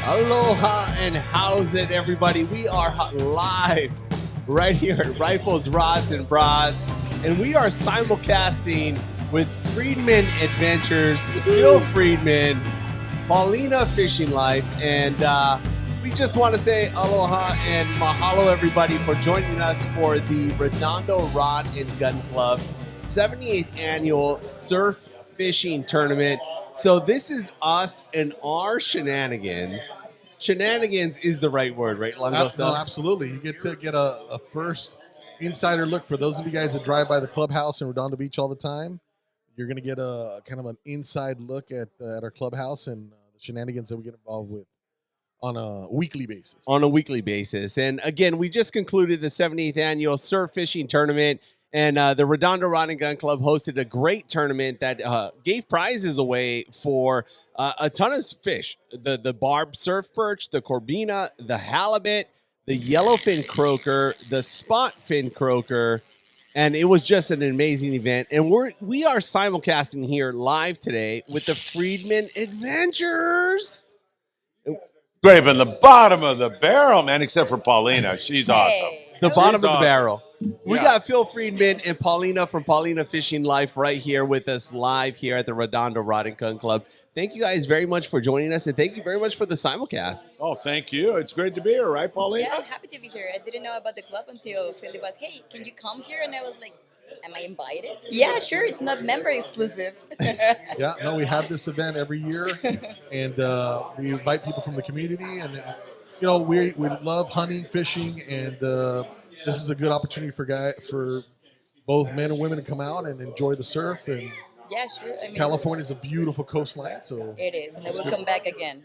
Aloha and how's it, everybody? We are live right here at Rifles, Rods, and Broads, and we are simulcasting with Friedman Adventures, Phil Friedman, Paulina Fishing Life, and we just want to say aloha and mahalo, everybody, for joining us for the Redondo Rod Gun Club 78th Annual Surf Fishing Tournament. So this is us and our shenanigans. Shenanigans is the right word, right, Langosta? No, absolutely. You get to get a first insider look. For those of you guys that drive by the clubhouse in Redondo Beach all the time, you're going to get a kind of an inside look at our clubhouse and the shenanigans that we get involved with on a weekly basis. And again, we just concluded the 78th Annual Surf Fishing Tournament. And the Redondo Rod Gun Club hosted a great tournament that gave prizes away for a ton of fish. The barb surf perch, the corbina, the halibut, the yellowfin croaker, the spot fin croaker. And it was just an amazing event. And we are simulcasting here live today with the Friedman Adventures. Scraping the bottom of the barrel, man, except for Paulina. She's awesome. The bottom of the awesome. barrel. We Yeah. got Phil Friedman and Paulina from Paulina Fishing Life right here with us live here at the Redondo Rod Gun Club. Thank you guys very much for joining us, and thank you very much for the simulcast. Oh, thank you. It's great to be here, right, Paulina? Yeah, I'm happy to be here. I didn't know about the club until Philly was, hey, can you come here? And I was like, am I invited? Yeah, sure. It's not member exclusive. Yeah, no, we have this event every year, and we invite people from the community. And, you know, we love hunting, fishing, and this is a good opportunity for both men and women to come out and enjoy the surf. And Yeah, sure. I mean, California is a beautiful coastline, so it is, and I will come back again.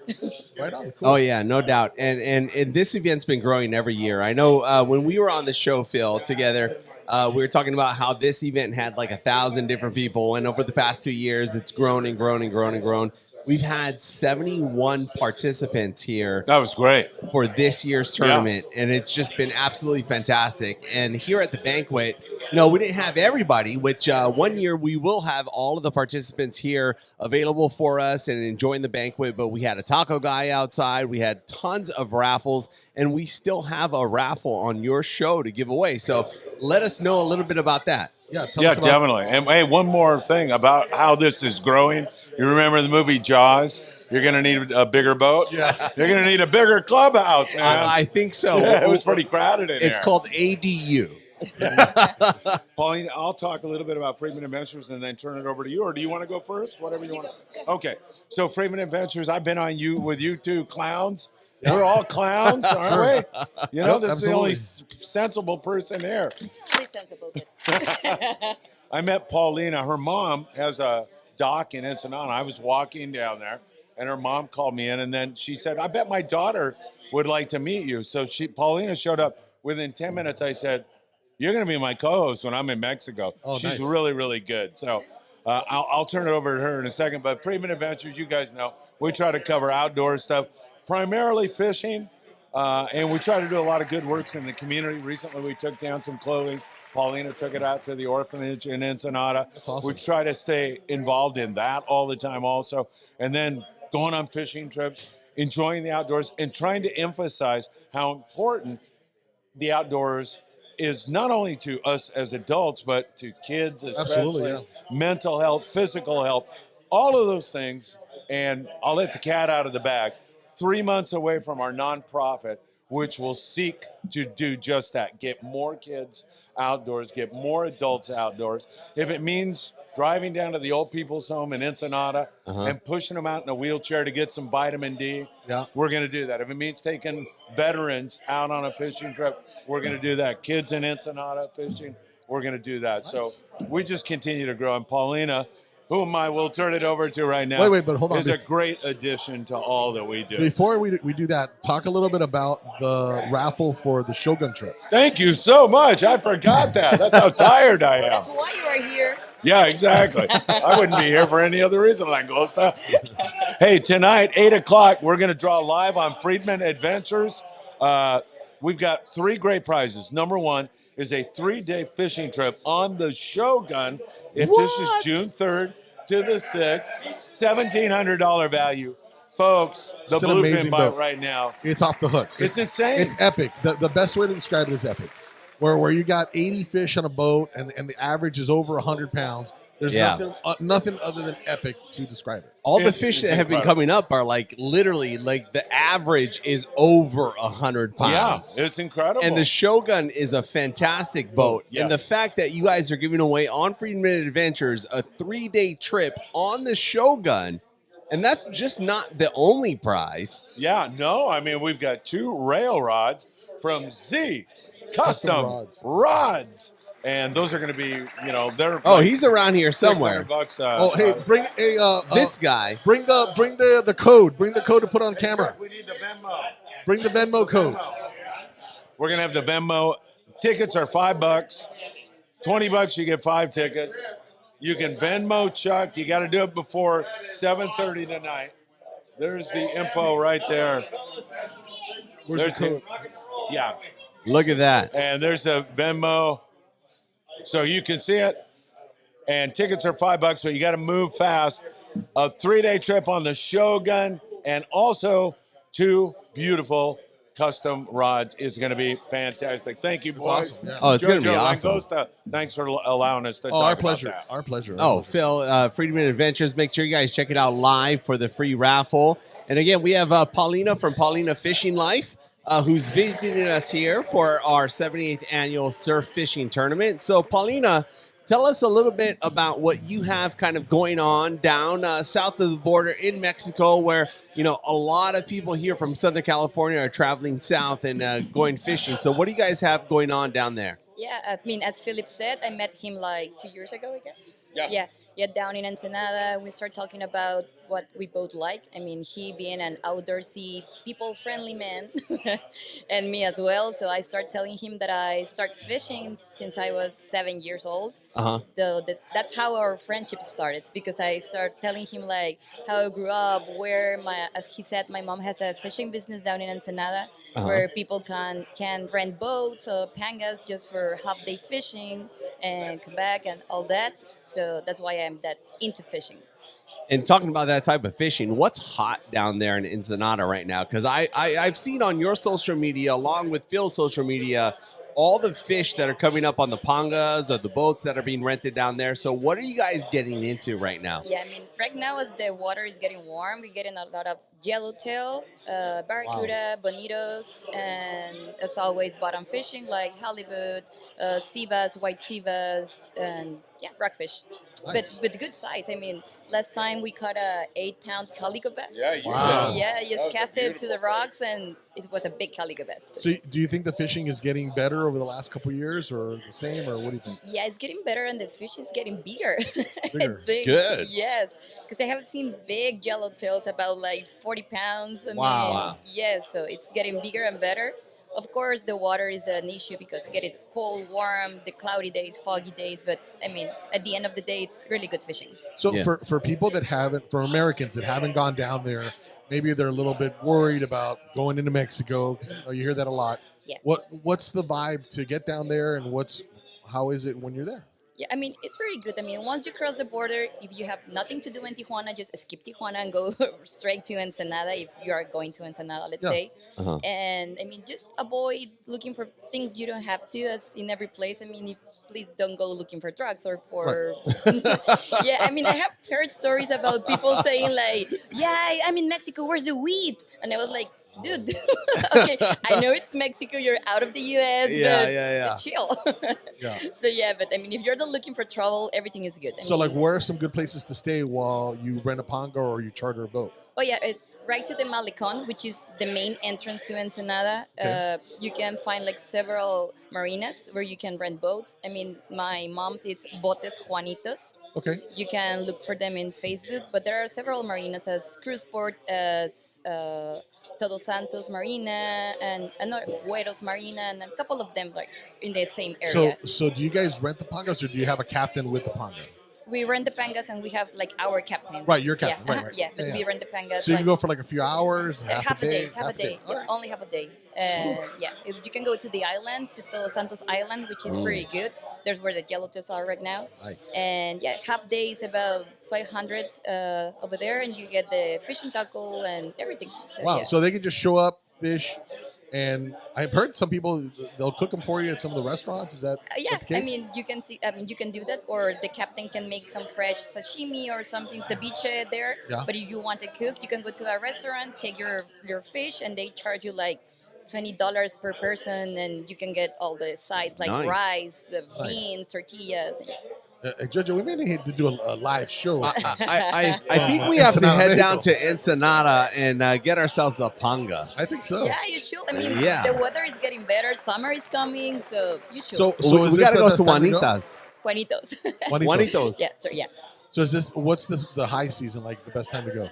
right on. Cool. Oh, yeah, no doubt. And this event's been growing every year. I know when we were on the show, Phil, together, we were talking about how this event had like 1,000 different people, and over the past 2 years, it's grown and grown and grown and grown. We've had 71 participants here. That was great. For this year's tournament, and it's just been absolutely fantastic. And here at the banquet, you know, we didn't have everybody, which one year we will have all of the participants here available for us and enjoying the banquet, but we had a taco guy outside, we had tons of raffles, and we still have a raffle on your show to give away. So let us know a little bit about that. Yeah, tell us about Definitely. And hey, one more thing about how this is growing. You remember the movie Jaws? You're going to need a bigger boat. Yeah. You're going to need a bigger clubhouse, man. I think so. It was pretty crowded in It's there. called ADU. Pauline, I'll talk a little bit about Friedman Adventures and then turn it over to you. Or do you want to go first? Whatever you want. Okay. So Friedman Adventures, I've been on with you two clowns. We're all clowns, aren't we? You know, this is the only sensible person here. Really sensible. But I met Paulina. Her mom has a dock in Ensenada. I was walking down there, and her mom called me in, and then she said, I bet my daughter would like to meet you. So Paulina showed up. Within 10 minutes, I said, you're going to be my co-host when I'm in Mexico. Oh, She's nice. really, really good. So I'll turn it over to her in a second. But Friedman Adventures, you guys know, we try to cover outdoor stuff, primarily fishing, and we try to do a lot of good works in the community. Recently, we took down some clothing. Paulina took it out to the orphanage in Ensenada. That's awesome. We try to stay involved in that all the time also. And then going on fishing trips, enjoying the outdoors, and trying to emphasize how important the outdoors is not only to us as adults, but to kids, especially. Absolutely, Mental health, physical health, all of those things. And I'll let the cat out of the bag. 3 months away from our nonprofit, which will seek to do just that, get more kids outdoors, get more adults outdoors. If it means driving down to the old people's home in Ensenada and pushing them out in a wheelchair to get some vitamin D, we're going to do that. If it means taking veterans out on a fishing trip, we're going to do that. Kids in Ensenada fishing, we're going to do that. Nice. So we just continue to grow. And Paulina, whom I will turn it over to right now, Wait, but hold on. is a great addition to all that we do. Before we do that, talk a little bit about the raffle for the Shogun trip. Thank you so much. I forgot that. That's how tired I am. that's why you are here. Yeah, exactly. I wouldn't be here for any other reason, Langosta. Hey, tonight, 8 o'clock, we're going to draw live on Friedman Adventures. We've got 3 great prizes. Number 1 is a 3-day fishing trip on the Shogun. It fishes June 3rd to the 6th, $1,700 value, folks, the It's an bluefin amazing bite boat. right now. It's off the hook. It's insane. It's epic. The best way to describe it is epic. Where you got 80 fish on a boat and the average is over 100 pounds. There's nothing other than epic to describe it. All the fish that have been incredible. coming up are like literally like the average is over 100 pounds. Yeah, it's incredible. And the Shogun is a fantastic boat. Yes. And the fact that you guys are giving away on Friedman Adventures a 3-day trip on the Shogun, and that's just not the only prize. Yeah, no, I mean, we've got 2 rail rods from Z Custom Rods. And those are going to be, they're. Oh, he's around here somewhere. $600. Hey, bring This guy. Bring the code. Bring the code to put on camera. We need the Venmo. Bring the Venmo code. We're going to have the Venmo. Tickets are $5. $20, you get 5 tickets. You can Venmo Chuck. You got to do it before 7:30 tonight. There's the info right there. Where's the code? Yeah. Look at that. And there's the Venmo. So you can see it. And tickets are $5, but you got to move fast. A 3-day trip on the Shogun and also 2 beautiful custom rods is going to be fantastic. Thank you, boys. Awesome, yeah. Oh, it's going to be Jojo awesome. Langosta, thanks for allowing us to talk Our about pleasure. that. Our pleasure. Oh, Phil, Friedman Adventures. Make sure you guys check it out live for the free raffle. And again, we have Paulina from Paulina Fishing Life, who's visiting us here for our 78th annual surf fishing tournament. So, Paulina, tell us a little bit about what you have kind of going on down south of the border in Mexico, where, a lot of people here from Southern California are traveling south and going fishing. So what do you guys have going on down there? Yeah, I mean, as Philip said, I met him like 2 years ago, I guess. Yeah. Yeah, down in Ensenada, we start talking about what we both like. I mean, he being an outdoorsy, people-friendly man, and me as well. So I start telling him that I started fishing since I was 7 years old. Uh-huh. That's how our friendship started, because I start telling him like how I grew up, where as he said, my mom has a fishing business down in Ensenada, where people can rent boats or pangas just for half-day fishing and come back and all that. So that's why I'm that into fishing. And talking about that type of fishing, what's hot down there in Ensenada right now? Because I've seen on your social media, along with Phil's social media, all the fish that are coming up on the pangas or the boats that are being rented down there. So what are you guys getting into right now? Yeah, I mean, right now as the water is getting warm, we're getting a lot of yellowtail, barracuda, bonitos, and as always, bottom fishing like halibut, sea bass, white sea bass, and rockfish. Nice. But good size. I mean, last time we caught a 8-pound calico bass. Yeah, you Wow. did. Yeah, That just was a cast it to beautiful the rocks, and it was a big calico bass. So do you think the fishing is getting better over the last couple of years, or the same, or what do you think? Yeah, it's getting better, and the fish is getting bigger. Bigger. I think. Good. Yes, because I haven't seen big yellowtails about like 40 pounds. I Wow. mean, yeah, so it's getting bigger and better. Of course, the water is an issue because it's getting cold, warm, the cloudy days, foggy days. But I mean, at the end of the day, it's really good fishing. So Yeah. for people that haven't, for Americans that haven't gone down there, maybe they're a little bit worried about going into Mexico, because you hear that a lot. Yeah. What's the vibe to get down there, and how is it when you're there? Yeah, I mean, it's very good. I mean, once you cross the border, if you have nothing to do in Tijuana, just skip Tijuana and go straight to Ensenada if you are going to Ensenada, let's Yeah. say. Uh-huh. And, I mean, just avoid looking for things you don't have to, as in every place. I mean, please don't go looking for drugs or for... Yeah, I mean, I have heard stories about people saying, like, yeah, I'm in Mexico, where's the weed? And I was like, dude, okay, I know it's Mexico, you're out of the U.S., but chill. Yeah. So, yeah, but I mean, if you're not looking for trouble, everything is good. I So mean, like, where are some good places to stay while you rent a panga or you charter a boat? oh, yeah, it's right to the Malecon, which is the main entrance to Ensenada. Okay. You can find like several marinas where you can rent boats. I mean, my mom's, it's Botes Juanitos. Okay. You can look for them in Facebook, but there are several marinas as Cruzport, as Todos Santos Marina, and another Güeros Marina, and a couple of them like in the same area. So do you guys rent the pangas, or do you have a captain with the panga? We rent the pangas and we have like our captains. Right, your captain, Yeah, right, right. yeah, but Yeah, we yeah. rent the pangas. So you like, can go for like a few hours, half a day, half a day. All Yes, right. only half a day. Yeah, you can go to the island, to Todos Santos Island, which is pretty good. There's where the yellowtails are right now. Nice. And yeah, half day is about 500 over there, and you get the fishing tackle and everything. So, Wow. yeah. So they can just show up, fish, and I've heard some people they'll cook them for you at some of the restaurants. Is that, Yeah, that the case? I mean you can see. I mean you can do that, or the captain can make some fresh sashimi or something ceviche there. Yeah. But if you want to cook, you can go to a restaurant, take your fish, and they charge you like $20 per person, and you can get all the sides like Nice. rice, the Nice. beans, tortillas. And, Jojo, we may need to do a live show. I think we have to Ensenada, head down Mexico. to Ensenada and get ourselves a panga. I think so. yeah, you should. I mean, Yeah. the weather is getting better. Summer is coming, so you should. So we is this got to the go best to time go? Juanitas. Juanitos. Juanitos. yeah, so yeah. So is this what's the high season like? The best time to go? Of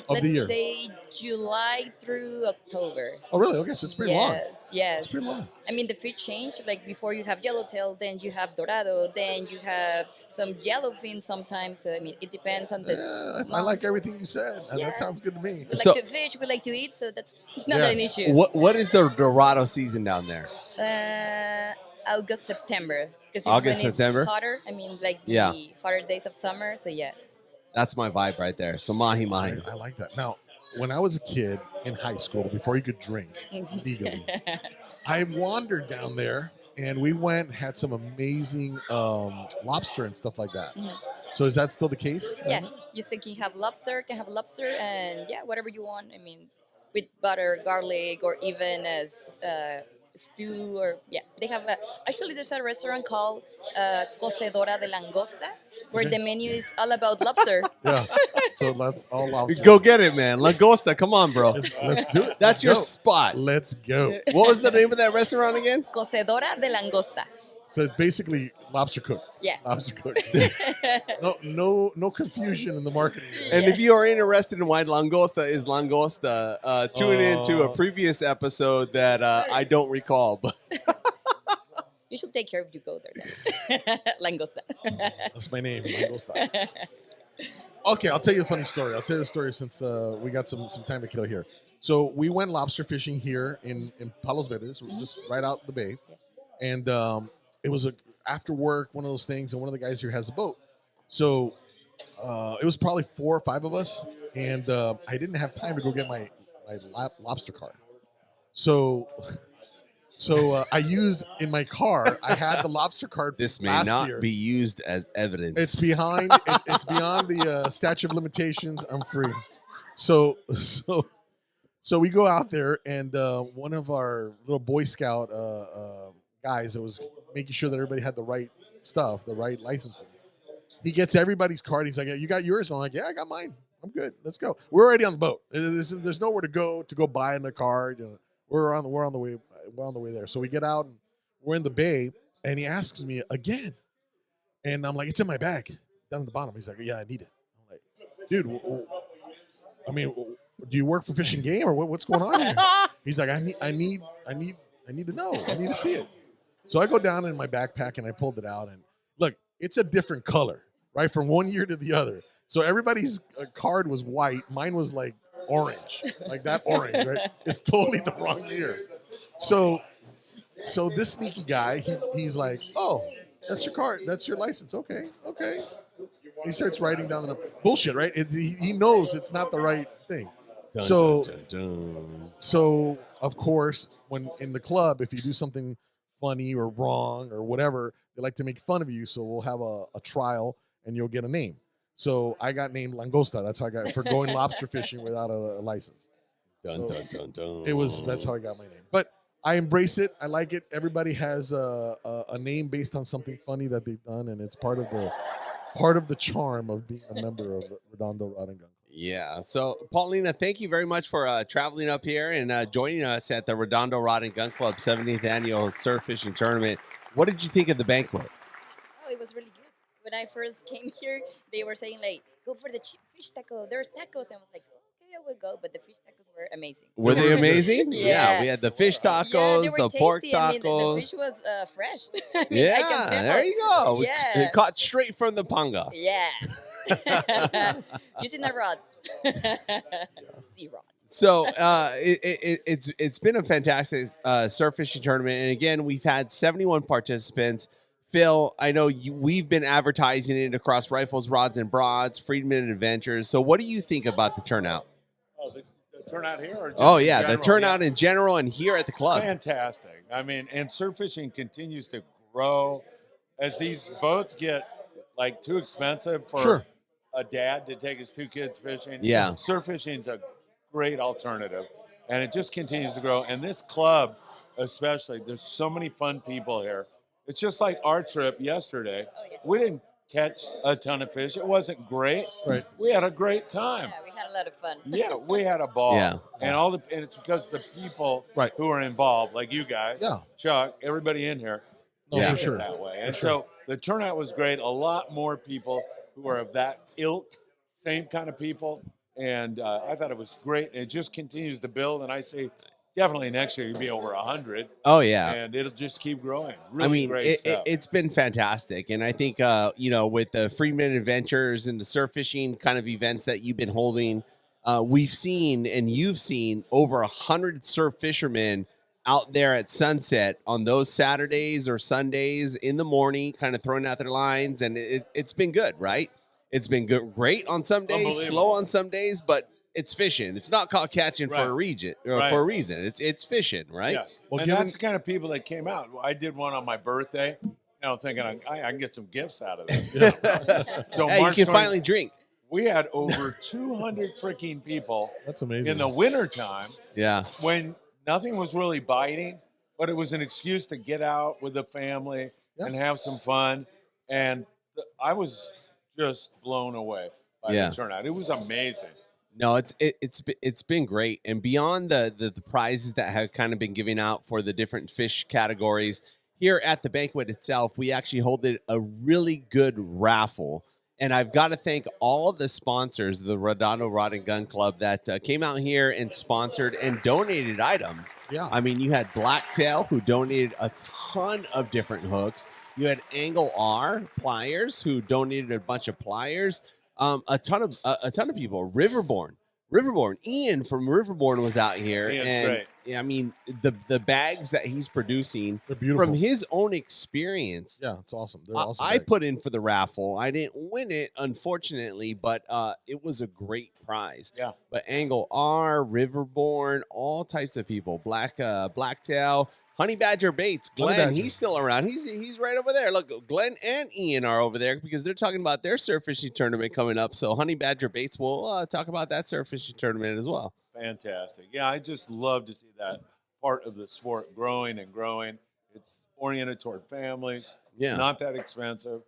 Let's the year. say July through October. Oh, really? Okay, so it's pretty long. Yes. It's pretty long. I mean, the fish change. Like before, you have yellowtail, then you have dorado, then you have some yellowfin sometimes. So I mean, it depends on the. Yeah, I like everything you said, and Yeah. that sounds good to me. We So- like to fish. We like to eat, so that's not an Yes. issue. What is the Dorado season down there? August, September. Because August, when September? It's hotter. I mean, like the Yeah. hotter days of summer. So yeah. That's my vibe right there. So mahi mahi. I like that. Now, when I was a kid in high school, before you could drink legally, I wandered down there, and we went and had some amazing lobster and stuff like that. So is that still the case? Yeah, you still can have lobster, and yeah, whatever you want. I mean, with butter, garlic, or even as stew, or yeah, they have actually there's a restaurant called Cocedora de Langosta, where the menu is all about lobster. Yeah. So that's all lobster. Go get it, man. Langosta, come on, bro. Let's do it. That's Let's your go. spot. Let's go. What was the name of that restaurant again? Cocedora de Langosta. So it's basically lobster cook. Yeah. Lobster cook. No confusion in the marketing. And if you are interested in why Langosta is Langosta, tune in to a previous episode that I don't recall. But You should take care if you go there. Then. Langosta. That's my name. Langosta. Okay, I'll tell you a funny story. I'll tell you a story since we got some time to kill here. So we went lobster fishing here in Palos Verdes, just right out the bay. And it was after work, one of those things, and one of the guys here has a boat. So it was probably 4 or 5 of us, and I didn't have time to go get my lobster card. So I used in my car. I had the lobster card. this may last not year. be used as evidence. It's behind. It's beyond the statute of limitations. I'm free. So we go out there, and one of our little Boy Scout guys that was making sure that everybody had the right stuff, the right licenses. He gets everybody's card. He's like, "You got yours?" I'm like, "Yeah, I got mine. I'm good. Let's go." We're already on the boat. There's nowhere to go buy in the card. You know, we're on the way. We're on the way there. So we get out, and we're in the bay, and he asks me again, and I'm like, "It's in my bag down at the bottom." He's like, "Yeah, I need it." I'm like, "Dude, I mean, do you work for Fish and Game or what's going on here?" He's like, I need to know. I need to see it." So I go down in my backpack and I pulled it out, and look, it's a different color, right, from one year to the other. So everybody's card was white. Mine was like orange, like that orange, right? It's totally the wrong year. So this sneaky guy, he's like, "Oh, that's your card. That's your license. Okay. He starts writing down the bullshit, right? He knows it's not the right thing. Dun, So- dun, dun, dun. So, of course, when in the club, if you do something funny or wrong or whatever, they like to make fun of you. So we'll have a trial and you'll get a name. So I got named Langosta. That's how I got for going lobster fishing without a license. Dun, dun, dun, dun. That's how I got my name. But I embrace it. I like it. Everybody has a name based on something funny that they've done, and it's part of the charm of being a member of Redondo Rod Gun Club. Yeah. So, Paulina, thank you very much for traveling up here and joining us at the Redondo Rod and Gun Club 70th Annual Surf Fishing Tournament. What did you think of the banquet? Oh, it was really good. When I first came here, they were saying like, "Go for the cheap fish taco. There's tacos." And I was like, "Okay, I will go." But the fish tacos were amazing. Were they amazing? Yeah. We had the fish Yeah, tacos, they were the tasty. pork I mean, the tacos. fish was fresh. I mean, I can Yeah, tell. there you go. Yeah. Caught straight from the panga. Yeah. Using a rod. Sea rod. So it's been a fantastic surf fishing tournament, and again, we've had 71 participants, Phil, I know we've been advertising it across Rifles, Rods, and Broads, Friedman Adventures. So what do you think about the turnout? Oh, the turnout here? Or just Oh, in yeah, the general? turnout Yeah. in general and here at the club. Fantastic. I mean, and surf fishing continues to grow as these boats get like too expensive for Sure. a dad to take his 2 kids fishing. Yeah. Surf fishing's a great alternative, and it just continues to grow. And this club, especially, there's so many fun people here. It's just like our trip yesterday. We didn't catch a ton of fish. It wasn't great. Right. We had a great time. Yeah, we had a lot of fun. Yeah, we had a ball. Yeah. And it's because the people Right. who are involved, like you guys, Yeah. Chuck, everybody in here, No, Yeah. for make it sure. that way. For And sure. so the turnout was great. A lot more people who are of that ilk, same kind of people. And I thought it was great. It just continues to build. And I say definitely next year you'll be over 100. Oh, yeah. And it'll just keep growing. Really I mean, great stuff. it's been fantastic. And I think, with the Friedman Adventures and the surf fishing kind of events that you've been holding, we've seen and you've seen over 100 surf fishermen out there at sunset on those Saturdays or Sundays in the morning, kind of throwing out their lines. And it's been good, right? It's been good, great on some days, Unbelievable. slow on some days, but it's fishing. It's not caught catching for Right. a region or Right. for a reason. It's fishing, right? Yes. Well, and given- that's the kind of people that came out. I did one on my birthday, thinking I can get some gifts out of this. So Hey, you March can 20 finally drink. we had over 200 freaking people That's amazing. in the wintertime Yeah. when nothing was really biting, but it was an excuse to get out with the family Yeah. and have some fun. And I was just blown away by Yeah. the turnout. It was amazing. No, it's been great, and beyond the prizes that have kind of been giving out for the different fish categories here at the banquet itself, we actually holded a really good raffle, and I've got to thank all of the sponsors of the Redondo Rod Gun Club that came out here and sponsored and donated items. Yeah. I mean, you had Blacktail who donated a ton of different hooks. You had Angle R Pliers who donated a bunch of pliers. A ton of people. Riverborn. Ian from Riverborn was out here, Ian's and great. yeah, I mean the bags that he's producing They're beautiful. from his own experience. Yeah, it's awesome. They're awesome. I bags. put in for the raffle. I didn't win it, unfortunately, but it was a great prize. Yeah. But Angle R, Riverborn, all types of people. Blacktail, Honey Badger Baits. Honey Glenn, Badger. he's still around. He's right over there. Look, Glenn and Ian are over there because they're talking about their surf fishing tournament coming up. So Honey Badger Baits will talk about that surf fishing tournament as well. Fantastic. Yeah, I just love to see that part of the sport growing and growing. It's oriented toward families. Yeah. It's not that expensive.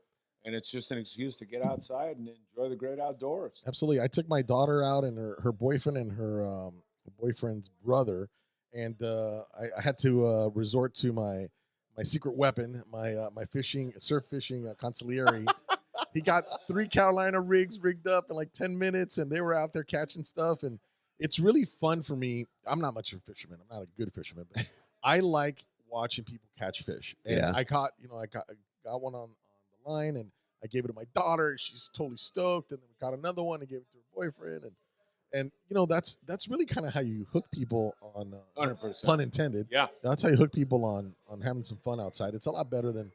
And it's just an excuse to get outside and enjoy the great outdoors. Absolutely. I took my daughter out and her boyfriend and her boyfriend's brother, and I had to resort to my secret weapon, my surf fishing consigliere. He got 3 Carolina rigs rigged up in like 10 minutes, and they were out there catching stuff. And it's really fun for me. I'm not much of a fisherman. I'm not a good fisherman, but I like watching people catch fish. And Yeah. I got got one on the line, and I gave it to my daughter. She's totally stoked. And then we got another one and gave it to her boyfriend. And that's really kind of how you hook people on 100%. pun intended. Yeah. That's how you hook people on having some fun outside. It's a lot better than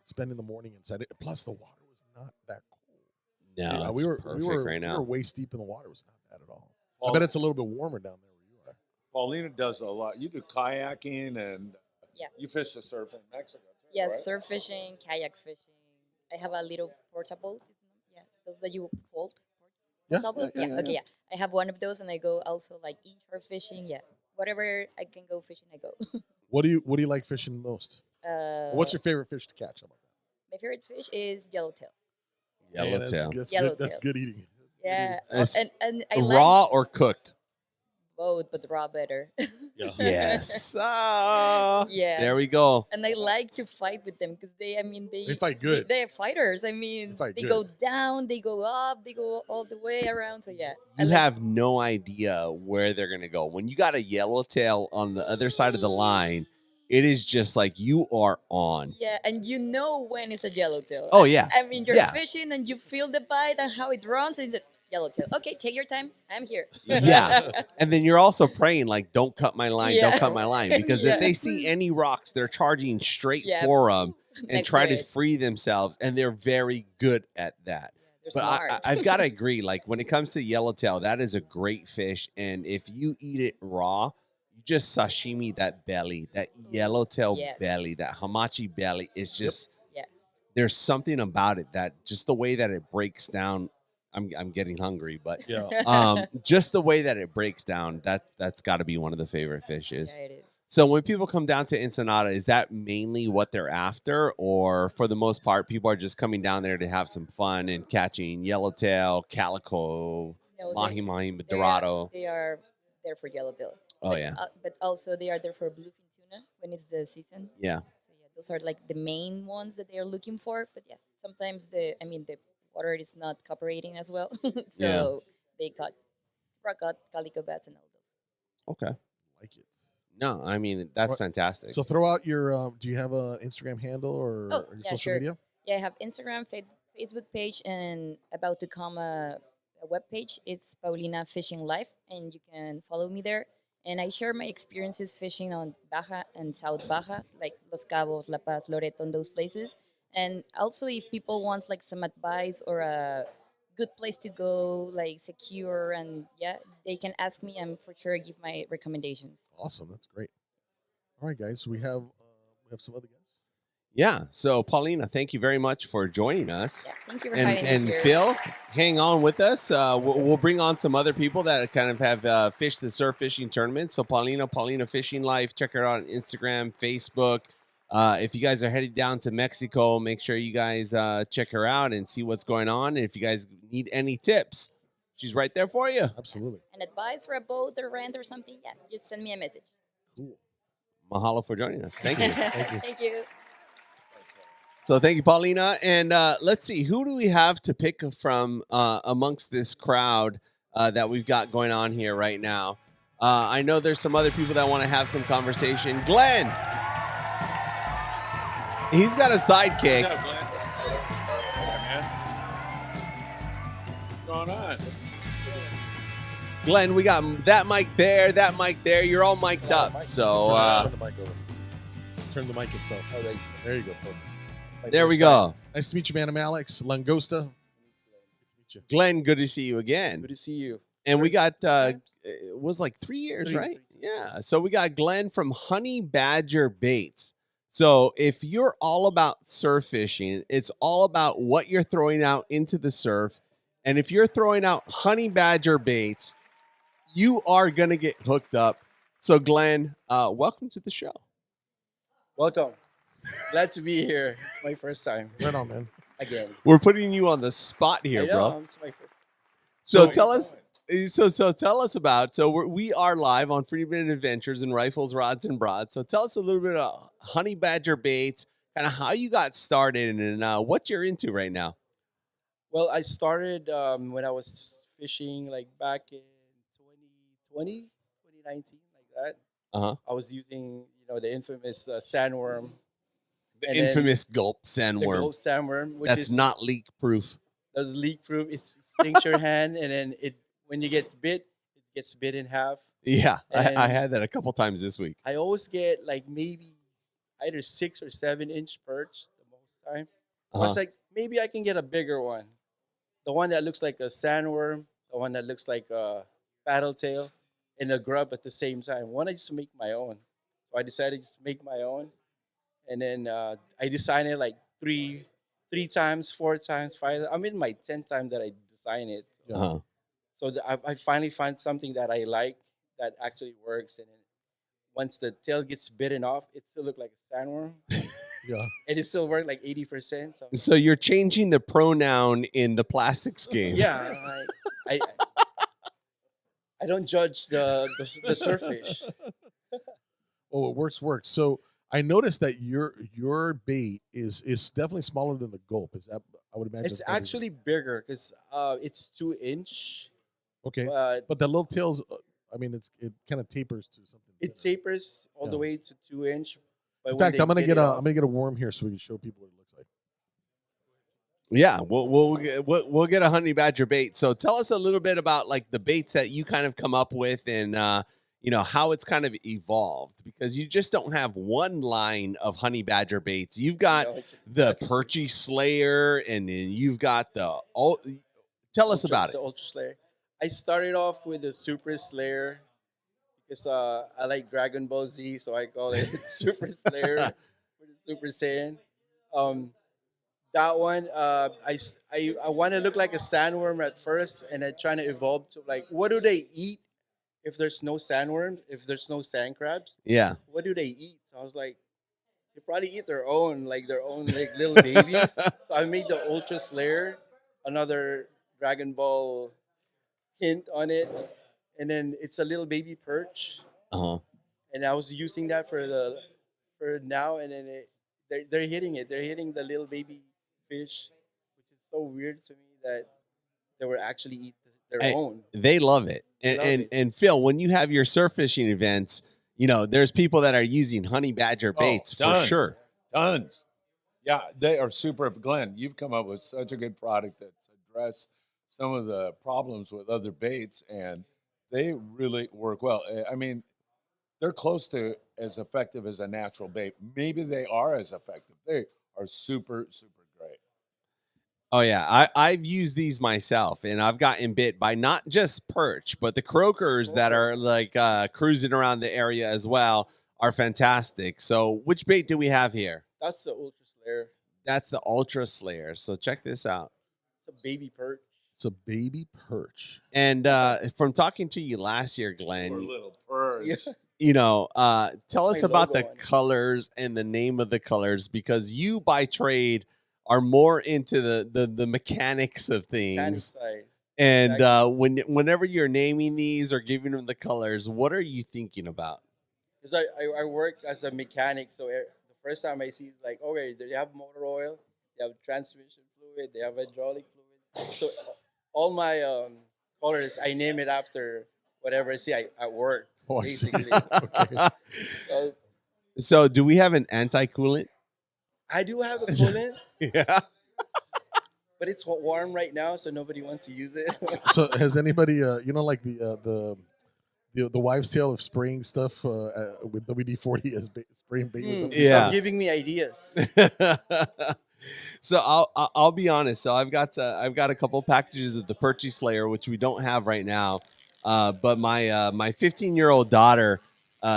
spending the morning inside it. Plus, the water was not that cold. No, we it's were perfect right We now. were waist deep in the water. It was not bad at all. I Paul- bet it's a little bit warmer down there where you are. Paulina does a lot. You do kayaking and Yeah. you fish the surf in Mexico too, Yes, right? surf fishing, kayak fishing. I have a little portable. Yeah, those that you fold. Yeah, Portable? yeah, yeah, Okay, yeah. I have one of those, and I go also like inshore fishing. Yeah, whatever I can go fishing, I go. What do you like fishing most? What's your favorite fish to catch? How about that? My favorite fish is yellowtail. Yellowtail. That's Yellowtail. good. That's good eating. That's good Yeah, It's and I like Raw or cooked? both, but raw better. eating. Yeah. Yes. Yeah. There we go. And I like to fight with them because They fight good. They're fighters. I mean, They fight they good. go down, they go up, they go all the way around. So yeah, I You like- have no idea where they're going to go. When you got a yellowtail on the other side of the line, it is just like you are on. Yeah, and you know when it's a yellowtail. Oh, yeah. I mean, you're Yeah. fishing and you feel the bite and how it runs, and yellowtail. Okay, take your time. I'm here. Yeah. And then you're also praying, like, don't cut my line, Yeah. don't cut my line. Because if Yeah. they see any rocks, they're charging straight Yeah. for them and Next try to to it. free themselves. And they're very good at that. They're But smart. I've got to agree, like, when it comes to yellowtail, that is a great fish. And if you eat it raw, you just sashimi that belly, that yellowtail Yes. belly, that hamachi belly is just, Yeah. there's something about it that just the way that it breaks down. I'm getting hungry, but Yeah. just the way that it breaks down, that's got to be one of the favorite fishes. Yeah, it is. So when people come down to Ensenada, is that mainly what they're after, or for the most part, people are just coming down there to have some fun and catching yellowtail, calico, No, mahi mahi, they dorado? They are there for yellowtail. Oh but, yeah, but also they are there for bluefin tuna when it's the season. yeah, So yeah, those are like the main ones that they are looking for. But yeah, sometimes the water is not cooperating as well, so Yeah. they got rock cut, calico bats, and all those. okay. Like it. No, I mean that's Right. fantastic. So throw out your. Do you have an Instagram handle or Oh, your yeah, social sure. media? Yeah, I have Instagram, Facebook page, and about to come a web page. It's Paulina Fishing Life, and you can follow me there. And I share my experiences fishing on Baja and South Baja, like Los Cabos, La Paz, Loreto, and those places. And also, if people want like some advice or a good place to go, like secure, and yeah, they can ask me. I'm for sure give my recommendations. Awesome. That's great. All right, guys. So we have some other guests. Yeah. So Paulina, thank you very much for joining us. Yeah, thank you for And having me and here. Phil, hang on with us. We'll bring on some other people that kind of have fished the surf fishing tournament. So Paulina Fishing Life, check her out on Instagram, Facebook. If you guys are headed down to Mexico, make sure you guys check her out and see what's going on. And if you guys need any tips, she's right there for you. Absolutely. An advice for a boat or rent or something, yeah, just send me a message. Cool. Mahalo for joining us. Thank you. Thank you. So thank you, Paulina. And let's see, who do we have to pick from amongst this crowd that we've got going on here right now? I know there's some other people that want to have some conversation. Glenn. He's got a sidekick. What's up, Glenn? What's going on? Glenn, we got that mic there, that mic there. You're all mic'd up. So turn the mic over. Turn the mic itself. All right. There you go. Perfect. there we go. Nice to meet you, man. I'm Alex Langosta. Good to meet you. Glenn, good to see you again. Good to see you. And we got it was like 3 years, 3 right? years. Yeah. So we got Glenn from Honey Badger Baits. So if you're all about surf fishing, it's all about what you're throwing out into the surf. And if you're throwing out Honey Badger baits, you are gonna get hooked up. So Glenn, welcome to the show. Welcome. Glad to be here. It's my first time Right on, man. again. We're putting you on the spot here, I know, bro. it's my first. So Where tell you us. going? So tell us about. So we are live on Friedman Adventures and Rifles, Rods, and Broads. So tell us a little bit of Honey Badger baits, kind of how you got started and what you're into right now. Well, I started when I was fishing like back in 2020, 2019, like that. Uh-huh. I was using, the infamous sandworm. The And then infamous gulp The sandworm. gold sandworm, which That's is not leak proof. that's leak proof. It stinks your hand, and then when you get bit, it gets bit in half. Yeah, I And- had that a couple times this week. I always get like maybe either 6 or 7 inch perch the most time. I Uh-huh. was like, maybe I can get a bigger one. The one that looks like a sandworm, the one that looks like a paddle tail, and a grub at the same time. Why not just make my own? So I decided to just make my own. And then I designed it like three times, 4 times, 5. I'm in my 10th time that I design it. Uh-huh. So I finally find something that I like that actually works. And then once the tail gets bitten off, it still looks like a sandworm. Yeah. And it still worked like 80%. So So you're changing the pronoun in the plastics game. yeah, I don't judge the surfish. Oh, it works. So I noticed that your bait is definitely smaller than the gulp. Is that? I would imagine It's probably- actually bigger because it's 2 inch. okay. But But the little tails, it kind of tapers to something. it thinner. tapers all the Yeah. way to 2 inch. But In when fact, they I'm gonna bit get it a off- I'm gonna get a worm here so we can show people what it looks like. Yeah, we'll get a honey badger bait. So tell us a little bit about like the baits that you kind of come up with, and you know how it's kind of evolved, because you just don't have one line of honey badger baits. You've got the Perchy Slayer, and then you've got the tell us about it. The Ultra Slayer. I started off with the Super Slayer because I like Dragon Ball Z, so I call it Super Slayer with the Super Saiyan. Um, that one, I want to look like a sandworm at first, and I'm trying to evolve to like, what do they eat if there's no sandworms, if there's no sand crabs? Yeah. What do they eat? So I was like, they probably eat their own like little babies. So I made the Ultra Slayer, another Dragon Ball hint on it, and then it's a little baby perch, Uh-huh. and I was using that for now, and then they're hitting it. They're hitting the little baby fish, which is so weird to me that they were actually eat their Hey, own. They love it. And, Love and it. and Phil, when you have your surf fishing events, you know, there's people that are using honey badger baits for tons, sure. Tons. Yeah, they are super. Glenn, you've come up with such a good product that's addressed some of the problems with other baits, and they really work well. I mean, they're close to as effective as a natural bait. Maybe they are as effective. They are super, super great. Oh yeah, I've used these myself, and I've gotten bit by not just perch, but the croakers that are like cruising around the area as well are fantastic. So which bait do we have here? That's the Ultra Slayer. That's the Ultra Slayer. So check this out. It's a baby perch. It's a baby perch. And from talking to you last year, Poor Glenn, little birds. Yeah. you know, tell us My about the logo on it. colors and the name of the colors, because you by trade are more into the mechanics of Candy things. side. And Exactly. whenever you're naming these or giving them the colors, what are you thinking about? Because I work as a mechanic, so the first time I see like, okay, they have motor oil, they have transmission fluid, they have hydraulic fluid. So all my colors, I name it after whatever I see at work, Oh, I see. basically. Okay. So So do we have an anti-coolant? I do have a coolant, Yeah. but it's warm right now, so nobody wants to use it. So has anybody, you know, like the wives' tale of spraying stuff with WD-40 as spraying bait with WD-40? Yeah. Stop giving me ideas. So I'll be honest. So I've got a couple packages of the Perchy Slayer, which we don't have right now. But my 15-year-old daughter,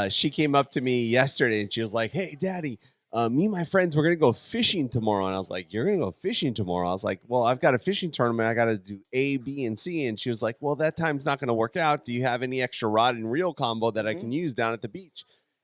she came up to me yesterday and she was like, "Hey, Daddy, me and my friends, we're gonna go fishing tomorrow." And I was like, "You're gonna go fishing tomorrow?" I was like, "Well, I've got a fishing tournament. I got to do A, B, and C." And she was like, "Well, that time's not gonna work out. Do you have any extra rod and reel combo that I can use down at the beach?"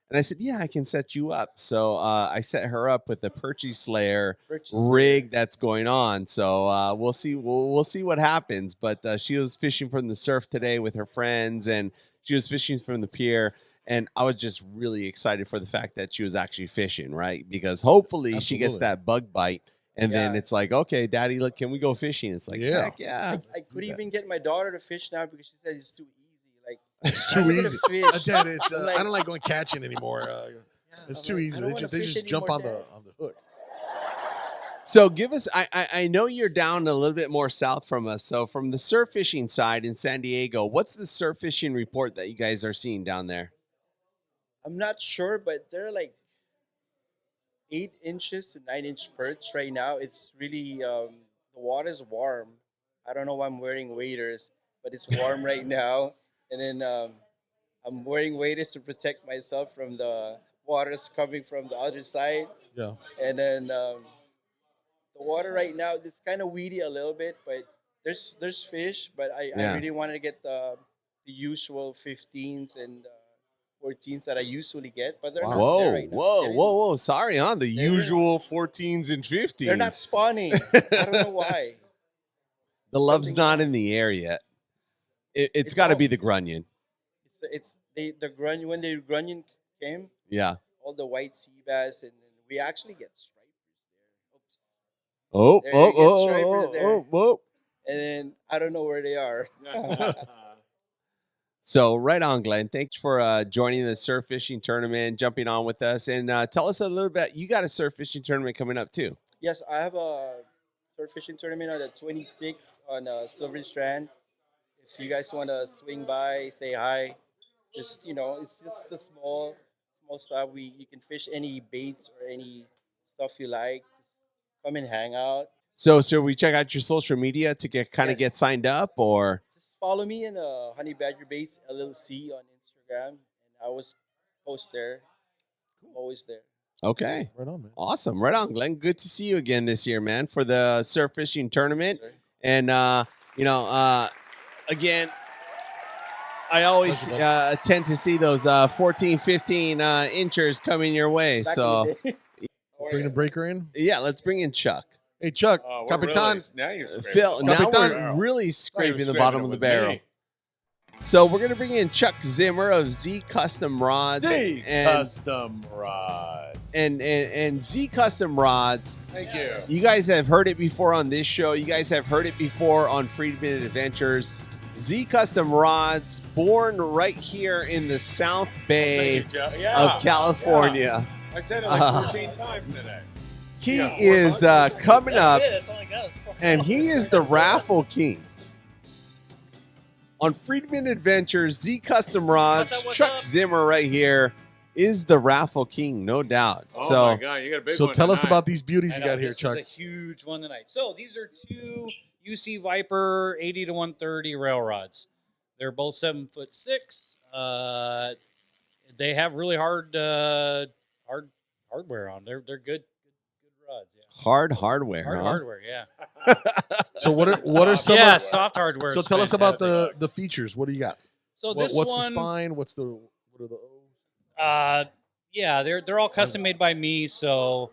And I said, "Yeah, I can set you up." So I set her up with the Perchy Slayer rig that's going on. So we'll see. We'll see what happens. But she was fishing from the surf today with her friends, and she was fishing from the pier. And I was just really excited for the fact that she was actually fishing, right? Because hopefully she gets Absolutely. that bug bite, and then Yeah. it's like, "Okay, Daddy, look, can we go fishing?" It's like, Yeah. "Heck yeah!" I could even get my daughter to fish now because she said it's too easy. Like It's I'm too gonna easy. fish. Dad, it's, I'm I like- don't like going catching anymore. It's I'm too like, easy. I don't They wanna just, they fish just jump on anymore, the hook. So give us. I know you're down a little bit more south from us. So from the surf fishing side in San Diego, what's the surf fishing report that you guys are seeing down there? I'm not sure, but they're like 8 inches to 9 inch perch right now. It's really the water's warm. I don't know why I'm wearing waders, but it's warm right now. And then I'm wearing waders to protect myself from the waters coming from the other side. Yeah. And then the water right now, it's kind of weedy a little bit, but there's fish. But I Yeah. really wanted to get the usual 15s and 14s that I usually get, but they're not there Whoa, right now. whoa, Getting- whoa, whoa! Sorry, on the They're- usual 14s and 15s. They're not spawning. I don't know why. The love's something not wrong. in the air yet. It's It's got to all- be the grunion. The grunion when the grunion came, Yeah. all the white sea bass, and then we actually get stripers there. Oops. Oh, There oh, you get oh, stripers oh, there. oh, oh. And then I don't know where they are. So right on, Glenn. Thanks for joining the surf fishing tournament, jumping on with us, and tell us a little bit. You got a surf fishing tournament coming up too. Yes, I have a surf fishing tournament on the 26th on Silver Strand. If you guys want to swing by, say hi. Just it's just a small stuff. You can fish any baits or any stuff you like. Just come and hang out. So we check out your social media to Yes. get signed up, or Just follow me in Honey Badger Baits LLC on Instagram, and I always post there. I'm always there. okay, Right on, man. awesome, right on, Glenn. Good to see you again this year, man, for the surf fishing tournament. Sir. And again, I always Pleasure, tend to see those 14, 15 inchers coming your way. Back So in the day. Bring the breaker in. yeah, let's bring in Chuck. Hey, Chuck, Oh, Capitan. now you're scraping Phil, the now bottom of the we're barrel. really Thought you were scraping the scraping bottom it of the with barrel. me. So we're gonna bring in Chuck Zimmer of Z Custom Rods Z and Custom Rod. and Z Custom Rods. Thank you. You guys have heard it before on this show. You guys have heard it before on Friedman Adventures. Z Custom Rods, born right here in the South Bay Thank you, Joe. Yeah, of California. yeah. I said it like 14 times today. He Yeah, 4 is months. coming up, That's all I got. It's and he is the raffle king. On Friedman Adventures, Z Custom Rods, What's up, what's Chuck up? Zimmer right here is the raffle king, no doubt. Oh so my God, you got a big So one tell us tonight. about these beauties I you know, got here, this Chuck. is a huge one tonight. So these are two UC Viper 80 to 130 rail rods. They're both 7'6". They have really hardware on. They're good rods. Yeah. hard hardware. Hard huh? hardware. Yeah. So what are some? Yeah. Of, Soft hardware. so is tell us about fantastic. the features. What do you got? So this What's one, the spine? What are the? Yeah, they're all custom made by me. So.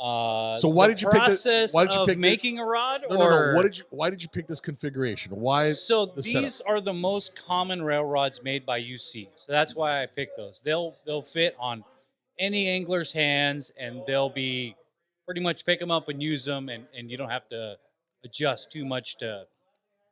So why the did you pick the- process why did you of pick the- making a rod? No. or Why did you pick this configuration? Why? So the these setup? are the most common rail rods made by UC. So that's why I picked those. They'll fit on any angler's hands, and they'll be pretty much pick them up and use them, and you don't have to adjust too much to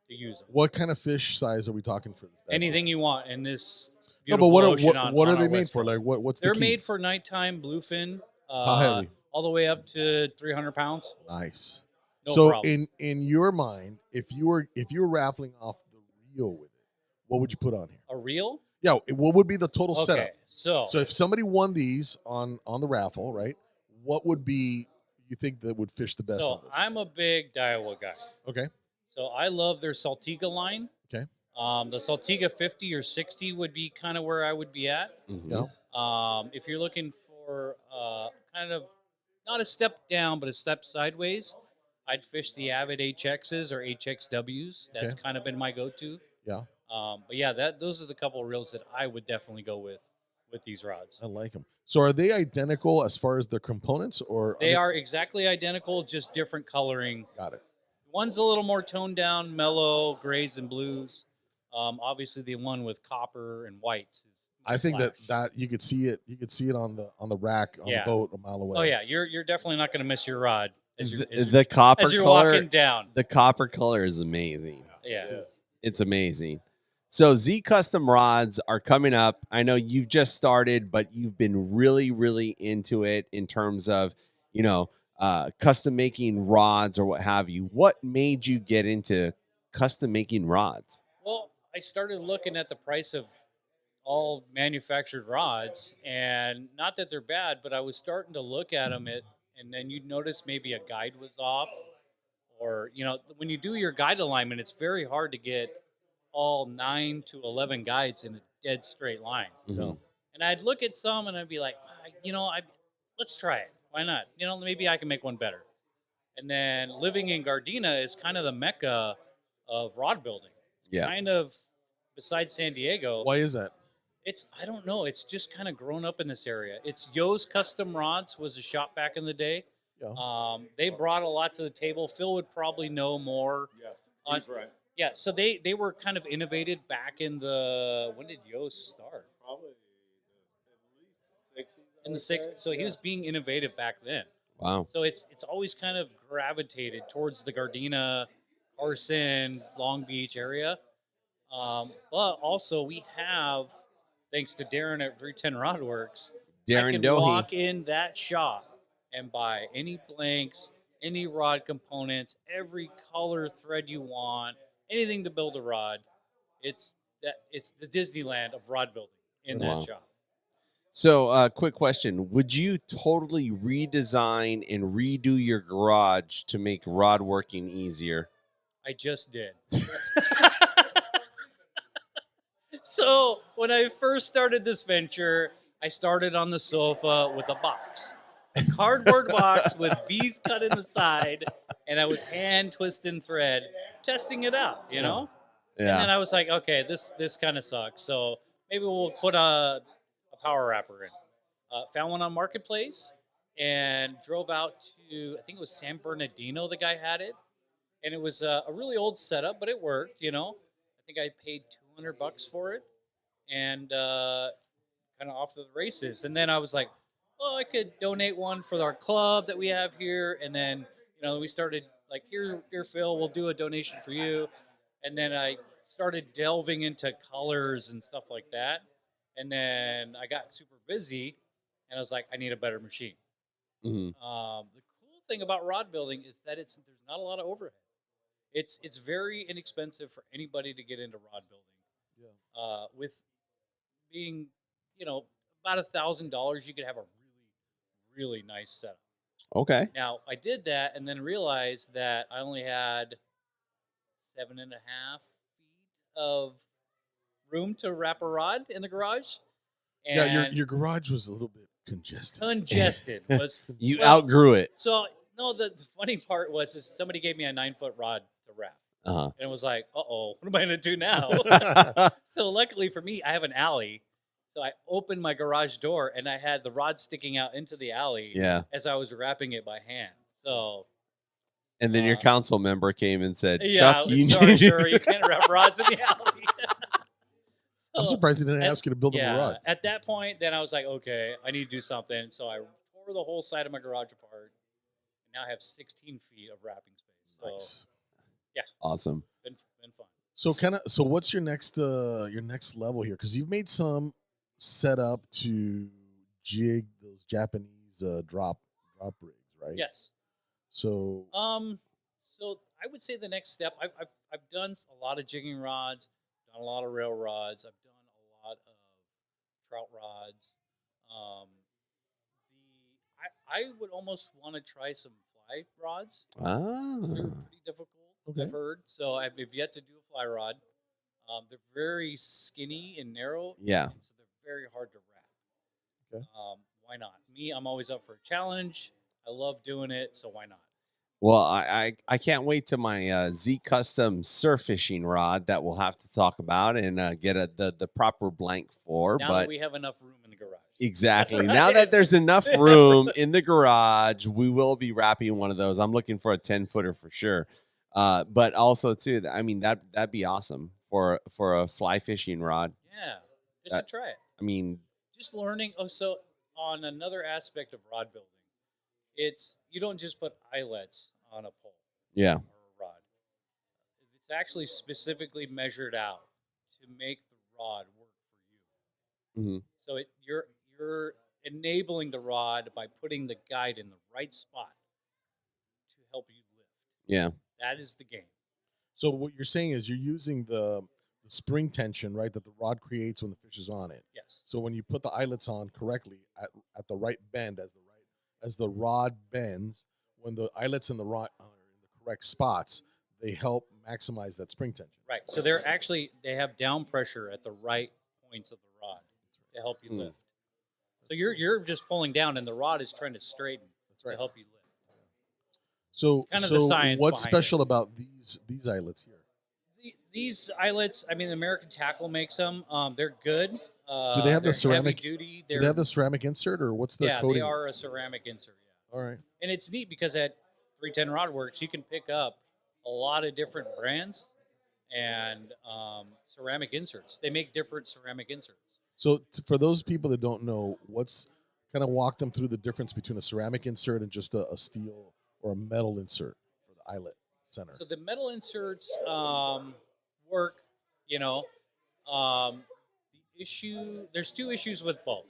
use them. What kind of fish size are we talking for this? bad boy? Anything you want in this No, beautiful but what ocean are on what are on they our made West for? Coast. Like what's the They're key? made for nighttime bluefin. How heavy? All the way up to 300 pounds. Nice. No so problem. in your mind, if you were raffling off the reel with it, what would you put on here? A reel? Yeah, what would be the total Okay, setup? so So if somebody won these on the raffle, right? What would be you think that would fish the best So on this? I'm a big Daiwa guy. Okay. So I love their Saltiga line. Okay. The Saltiga 50 or 60 would be kind of where I would be at. Mhm. Yeah. If you're looking for kind of not a step down, but a step sideways, I'd fish the Avid HXs or HXWs. That's Okay. kind of been my go-to. Yeah. But yeah, those are the couple of reels that I would definitely go with these rods. I like them. So are they identical as far as their components, or They are exactly identical, just different coloring. Got it. One's a little more toned down, mellow grays and blues. Obviously, the one with copper and whites is. I think flash. that you could see it. You could see it on the rack on Yeah. the boat a mile away. Oh yeah, you're definitely not going to miss your rod as you're, The copper as you're color. walking down. The copper color is amazing. Yeah. It's amazing. So Z Custom Rods are coming up. I know you've just started, but you've been really, really into it in terms of, custom making rods or what have you. What made you get into custom making rods? Well, I started looking at the price of all manufactured rods, and not that they're bad, but I was starting to look at them, and then you'd notice maybe a guide was off, or when you do your guide alignment, it's very hard to get all 9 to 11 guides in a dead straight line. Mhm. And I'd look at some and I'd be like, let's try it. Why not? Maybe I can make one better. And then living in Gardena is kind of the mecca of rod building. It's Yeah. kind of besides San Diego. Why is that? I don't know. It's just kind of grown up in this area. It's Yo's Custom Rods was a shop back in the day. Yeah. They brought a lot to the table. Phil would probably know more. Yeah, on- he's right. Yeah, so they were kind of innovated back in when did Yo start? Probably at least the 60s. In the 60s. So he was being innovative back then. Wow. So it's always kind of gravitated towards the Gardena, Carson, Long Beach area. But also we have, thanks to Darren at 310 Rodworks, I Darren can Dohe. walk in that shop and buy any blanks, any rod components, every color thread you want, anything to build a rod. It's the Disneyland of rod building in Wow. that shop. So, quick question: would you totally redesign and redo your garage to make rod working easier? I just did. So when I first started this venture, I started on the sofa with a box, a cardboard box with V's cut in the side, and I was hand twisting thread, testing it out, you know. And then Yeah. I was like, okay, this kind of sucks. So maybe we'll put a power wrapper in. Found one on Marketplace and drove out to, I think it was San Bernardino. The guy had it, and it was a really old setup, but it worked. You know, I think I paid $200 for it, and kind of off to the races. And then I was like, oh, I could donate one for our club that we have here. And then we started like, here, Phil, we'll do a donation for you. And then I started delving into colors and stuff like that. And then I got super busy, and I was like, I need a better machine. Mhm. The cool thing about rod building is that there's not a lot of overhead. It's very inexpensive for anybody to get into rod building. Yeah. With being, about $1,000, you could have a really nice setup. Okay. Now I did that and then realized that I only had 7.5 feet of room to wrap a rod in the garage. And Yeah, your garage was a little bit congested. congested was You well, outgrew it. So no, the funny part was is somebody gave me a 9-foot rod to wrap, Uh and it was like, what am I gonna do now? huh. So luckily for me, I have an alley. So I opened my garage door and I had the rod sticking out into the alley Yeah. as I was wrapping it by hand. So And then your council member came and said, yeah, "Chuck, you sorry, need sure, you can't wrap rods in the alley." I'm So, surprised he didn't ask you to build him yeah, a rod. at that point, then I was like, okay, I need to do something. So I tore the whole side of my garage apart. And now I have 16 feet of wrapping space. So Nice. awesome." been fun. So what's your next level here? Because you've made some set up to jig those Japanese drop rigs, right? Yes. So So I would say the next step. I've done a lot of jigging rods, done a lot of rail rods. I've done a lot of trout rods. I would almost want to try some fly rods. Ah. They're pretty difficult. Okay. I've heard. So I've yet to do a fly rod. They're very skinny and narrow. Yeah. And so they're very hard to wrap. Okay. Why not? Me, I'm always up for a challenge. I love doing it, so why not? Well, I can't wait to my Z Custom surf fishing rod that we'll have to talk about and get the proper blank for. Now but that we have enough room in the garage. exactly. Right? Now that there's enough room in the garage, we will be wrapping one of those. I'm looking for a 10-footer for sure. But also too, I mean that'd be awesome for a fly fishing rod. Yeah, just to try it. I mean, Just learning. Oh, so on another aspect of rod building, it's you don't just put eyelets on a pole yeah. or a rod. It's actually specifically measured out to make the rod work for you. Hmm. So you're enabling the rod by putting the guide in the right spot to help you lift. Yeah. That is the game. So what you're saying is you're using the spring tension, right, that the rod creates when the fish is on it. Yes. So when you put the eyelets on correctly at the right bend as the rod bends, when the eyelets in the rod are in the correct spots, they help maximize that spring tension. Right. So they have down pressure at the right points of the rod to help you lift. So you're just pulling down, and the rod is trying to straighten to help you lift. So, Kind of the science what's behind special about these eyelets here? These eyelets, I mean, American Tackle makes them. They're good. Do they have they're the ceramic? heavy duty? Do they have the ceramic insert, or what's the yeah, coating? they are a ceramic insert. Yeah. All right. And it's neat because at 310 Rod Works, you can pick up a lot of different brands and ceramic inserts. They make different ceramic inserts. So for those people that don't know, kind of walk them through the difference between a ceramic insert and just a steel or a metal insert for the eyelet center. So the metal inserts work, there's two issues with both.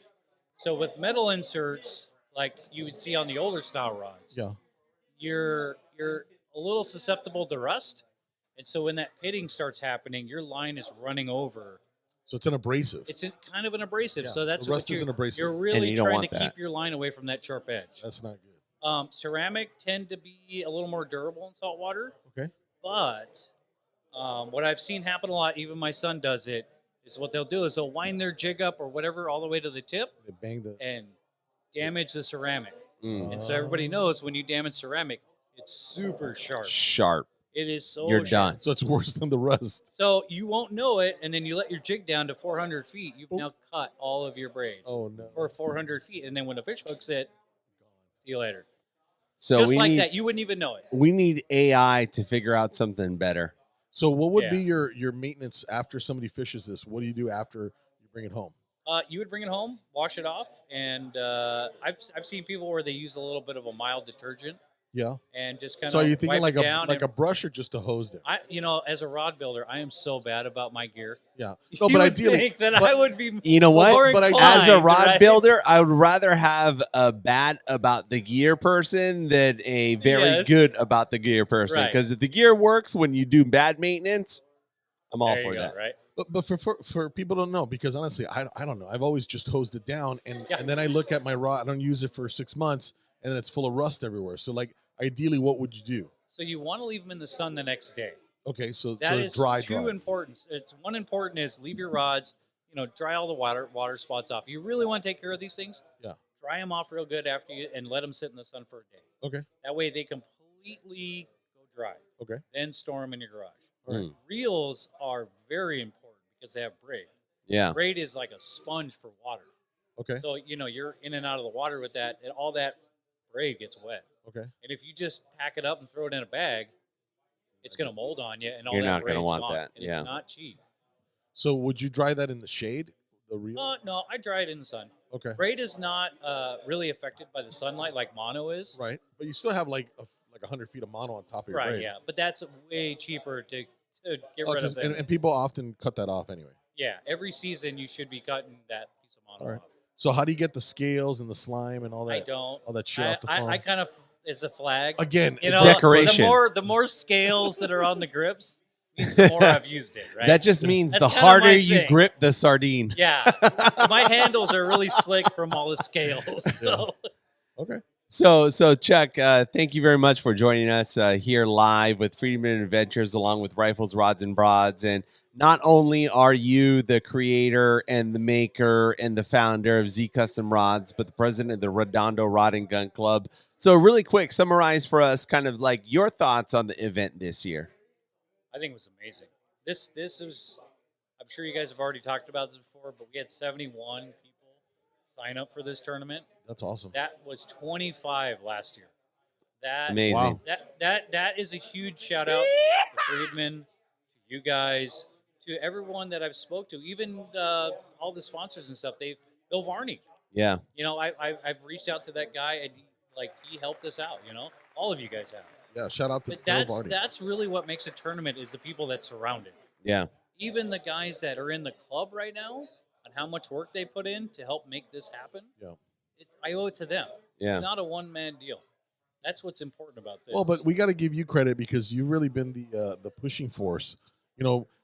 So with metal inserts, like you would see on the older style rods, Yeah. you're a little susceptible to rust, and so when that pitting starts happening, your line is running over. So it's an abrasive. It's kind of an abrasive. Yeah, So that's the rust what is an abrasive. you're And really you don't trying want to that. keep your line away from that sharp edge. That's not good. Ceramic tend to be a little more durable in salt water. Okay. But what I've seen happen a lot, even my son does it, is what they'll do is they'll wind their jig up or whatever all the way to the tip They bang the. and damage the ceramic. Mm. And so everybody knows when you damage ceramic, it's super sharp. Sharp. It is so You're sharp. done. So it's worse than the rust. So you won't know it, and then you let your jig down to 400 feet. You've now cut all of your braid Oh no. for 400 feet. And then when the fish hooks it, see you later. So Just we like need that. You wouldn't even know it. we need AI to figure out something better. So what would Yeah. be your maintenance after somebody fishes this? What do you do after you bring it home? You would bring it home, wash it off, and I've seen people where they use a little bit of a mild detergent Yeah. and just kind of. So are you thinking like down a brush or just a hose down? as a rod builder, I am so bad about my gear. Yeah. You No, but would ideally, think that but- I would be. You know what? more But I- inclined, As a rod right? builder, I would rather have a bad about the gear person than a very Yes. good about the gear person. Right. Because if the gear works when you do bad maintenance, I'm all There you for go, that. right? But for people to know, because honestly, I don't know. I've always just hosed it down, and Yeah. and then I look at my rod. I don't use it for 6 months, and then it's full of rust everywhere. So like, ideally, what would you do? So you want to leave them in the sun the next day. Okay, so That is dry. two important. It's one important is leave your rods, dry all the water spots off. You really want to take care of these things. Yeah. Dry them off real good after you, and let them sit in the sun for a day. Okay. That way they completely go dry. Okay. Then store them in your garage. Mm. Reels are very important because they have braid. Yeah. Braid is like a sponge for water. Okay. So you're in and out of the water with that, and all that braid gets wet. Okay. And if you just pack it up and throw it in a bag, it's going to mold on you, and all You're that not gonna braid's want gone, that, And yeah. it's not cheap. So would you dry that in the shade? The reel? No, I dry it in the sun. Okay. Braid is not really affected by the sunlight like mono is. Right. But you still have like 100 feet of mono on top of your Right, braid. yeah. But that's way cheaper to get Oh, rid 'cause- of them. and people often cut that off anyway. Yeah, every season you should be cutting that piece of mono All right. off. So how do you get the scales and the slime and all that? I don't. All that shit off the phone. I kind of is a flag. Again, You know, Decoration. The more scales that are on the grips, means the more I've used it. Right. That just means That's the kinda harder my you thing. grip the sardine. Yeah, my handles are really slick from all the scales. So. Okay. So Chuck, thank you very much for joining us here live with Friedman Adventures along with Rifles, Rods, and Broads. And not only are you the creator and the maker and the founder of Z Custom Rods, but the president of the Redondo Rod Gun Club. So really quick, summarize for us kind of like your thoughts on the event this year. I think it was amazing. This was, I'm sure you guys have already talked about this before, but we had 71 people sign up for this tournament. That's awesome. That was 25 last year. That Amazing. Wow. that is a huge shout out to Friedman, to you guys, to everyone that I've spoke to, even all the sponsors and stuff. Bill Varney. Yeah. I've reached out to that guy and he helped us out. All of you guys have. Yeah, shout out to But Bill Varney. that's really what makes a tournament is the people that surround it. Yeah. Even the guys that are in the club right now and how much work they put in to help make this happen. Yeah. I owe it to them. Yeah. It's not a one-man deal. That's what's important about this. Well, but we got to give you credit because you've really been the pushing force.